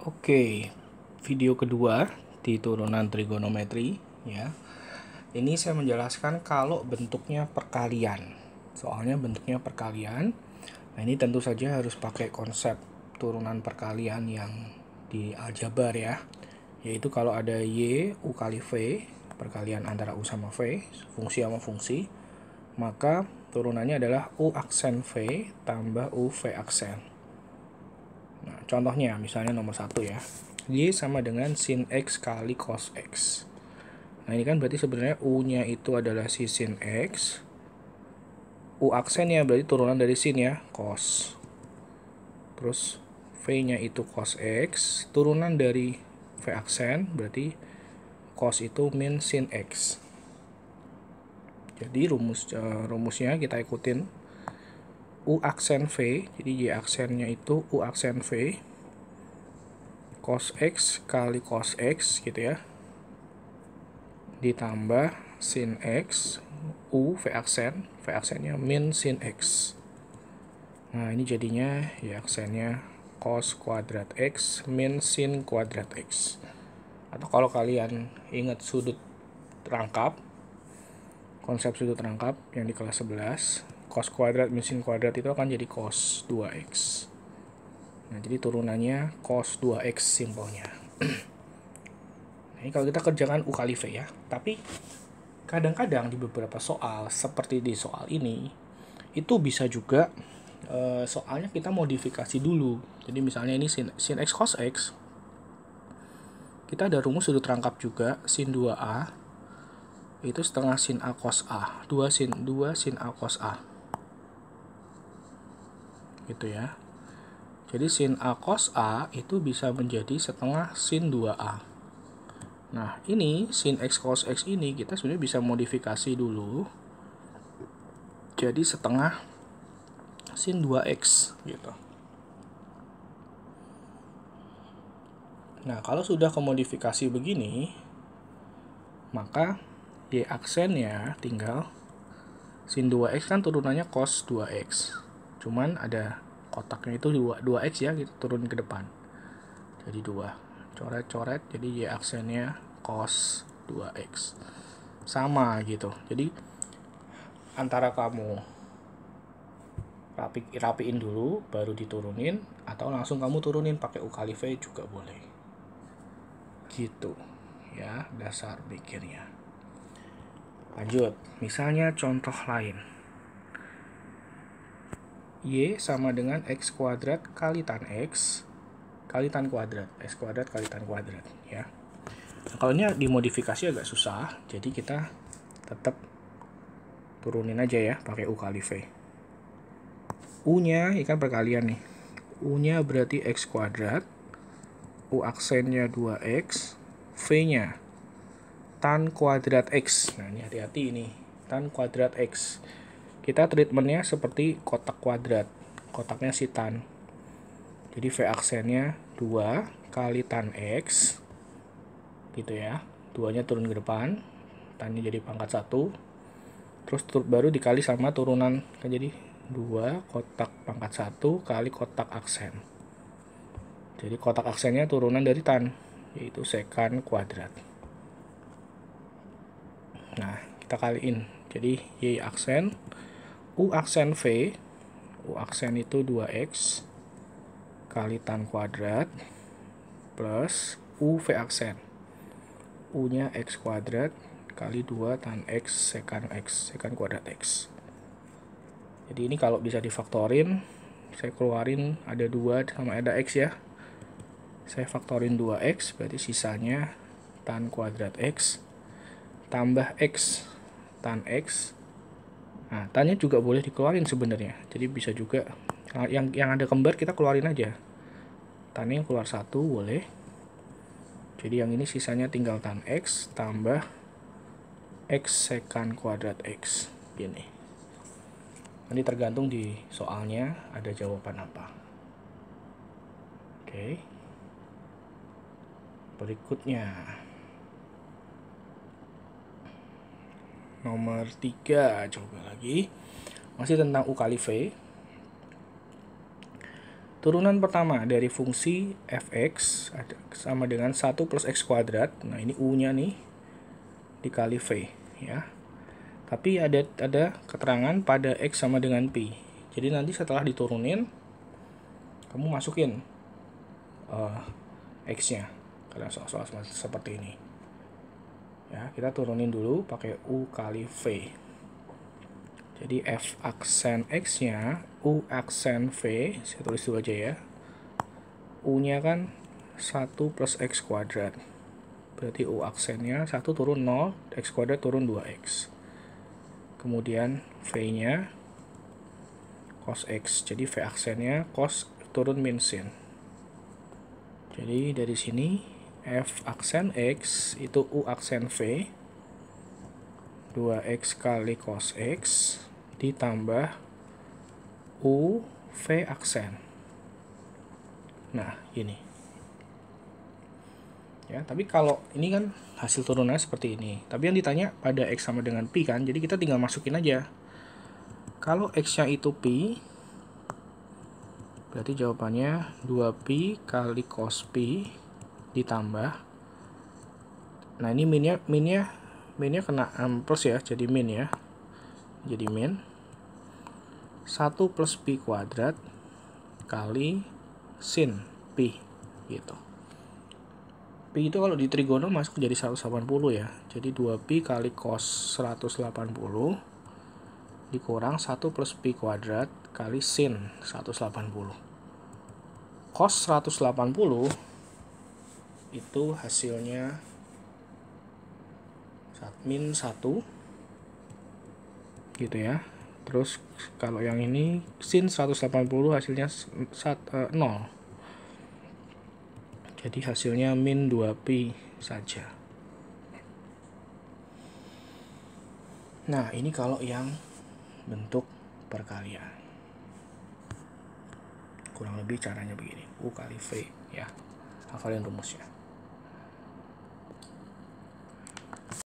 Oke, video kedua di turunan trigonometri ya. Ini saya menjelaskan kalau bentuknya perkalian. Soalnya bentuknya perkalian. Nah, ini tentu saja harus pakai konsep turunan perkalian yang di aljabar ya. Yaitu kalau ada Y, U kali V, perkalian antara U sama V, fungsi sama fungsi, maka turunannya adalah U aksen V tambah U V aksen. Nah, contohnya misalnya nomor 1 ya. Y sama dengan sin X kali cos X. Nah, ini kan berarti sebenarnya U-nya itu adalah si sin X. U aksennya berarti turunan dari sin ya, cos. Terus V-nya itu cos X. Turunan dari V aksen berarti cos itu min sin X. Jadi rumusnya kita ikutin. U aksen V, jadi Y aksennya itu U aksen V cos X kali cos X gitu ya, ditambah sin X U V aksennya min sin X. Nah, ini jadinya Y aksennya cos kuadrat X min sin kuadrat X. Atau kalau kalian ingat sudut rangkap, konsep sudut rangkap yang di kelas 11, cos kuadrat min sin kuadrat itu akan jadi cos 2X. Nah, jadi turunannya cos 2X simpelnya. Nah, ini kalau kita kerjakan U kali V ya. Tapi kadang-kadang di beberapa soal, seperti di soal ini, itu bisa juga soalnya kita modifikasi dulu. Jadi misalnya ini sin X cos X, kita ada rumus sudut rangkap juga, sin 2A itu setengah sin A cos A, 2 sin A cos A gitu ya. Jadi sin A cos A itu bisa menjadi setengah sin 2A. Nah, ini sin X cos X ini kita sebenarnya bisa modifikasi dulu jadi setengah sin 2X gitu. Nah, kalau sudah kemodifikasi begini, maka Y aksennya tinggal sin 2X kan turunannya cos 2X. Cuman ada kotaknya itu 2X ya, gitu, turun ke depan. Jadi 2. Coret-coret, jadi Y aksennya cos 2X. Sama gitu. Jadi antara kamu rapiin dulu baru diturunin, atau langsung kamu turunin pakai U kali V juga boleh. Gitu ya dasar pikirnya. Lanjut, misalnya contoh lain. Y sama dengan X kuadrat kali tan X kali tan kuadrat. X kuadrat kali tan kuadrat ya. Nah, kalau ini dimodifikasi agak susah, jadi kita tetap turunin aja ya pakai U kali V. U-nya ikan perkalian nih. U-nya berarti X kuadrat, U aksennya 2X, V-nya tan kuadrat X. Nah, ini hati-hati ini, tan kuadrat X. Kita treatmentnya seperti kotak kuadrat, kotaknya si tan. Jadi V aksennya 2 kali tan X gitu ya, 2-nya turun ke depan, tannya jadi pangkat 1, terus baru dikali sama turunan, kan jadi 2 kotak pangkat 1 kali kotak aksen. Jadi kotak aksennya turunan dari tan, yaitu sekan kuadrat. Nah, kita kaliin. Jadi Y aksen, U aksen V, U aksen itu 2X kali tan kuadrat plus U V aksen. U-nya X kuadrat kali 2 tan X, sekan kuadrat X. Jadi ini kalau bisa difaktorin, saya keluarin ada 2 sama ada X ya. Saya faktorin 2X, berarti sisanya tan kuadrat X tambah X tan X. Nah, tannya juga boleh dikeluarin sebenarnya. Jadi bisa juga yang ada kembar kita keluarin aja. Tannya keluar 1 boleh. Jadi yang ini sisanya tinggal tan X tambah X sekan kuadrat X. Gini. Nanti tergantung di soalnya ada jawaban apa. Oke. Berikutnya. Nomor 3, coba lagi. Masih tentang U kali V. turunan pertama dari fungsi fx sama dengan 1 plus x kuadrat. Nah, ini u-nya nih dikali v ya. Tapi ada keterangan pada x sama dengan pi. Jadi nanti setelah diturunin kamu masukin x-nya karena soal-soal seperti ini. Ya, kita turunin dulu pakai u kali v. Jadi f aksen x-nya u aksen v, saya tulis dulu aja ya. U-nya kan 1 plus x kuadrat. Berarti u aksennya 1 turun 0, x kuadrat turun 2x. Kemudian v-nya cos x. Jadi v aksennya cos turun min sin. Jadi dari sini f aksen x itu u aksen v 2x kali cos x ditambah u v aksen. Nah, ini. Ya, tapi kalau ini kan hasil turunannya seperti ini. Tapi yang ditanya pada x sama dengan pi kan, jadi kita tinggal masukin aja. Kalau x-nya itu pi, berarti jawabannya 2pi kali cos pi ditambah. Nah, ini minnya kena plus ya, jadi min ya. Jadi min 1 plus pi kuadrat kali sin pi gitu. Pi itu kalau di trigono masuk jadi 180 ya. Jadi 2pi kali cos 180 dikurang 1 plus pi kuadrat kali sin 180. Cos 180 itu hasilnya min 1 gitu ya. Terus kalau yang ini sin 180 hasilnya 0. Jadi hasilnya min 2pi saja. Nah, ini kalau yang bentuk perkalian. Kurang lebih caranya begini. U kali V ya. Hafalin rumusnya.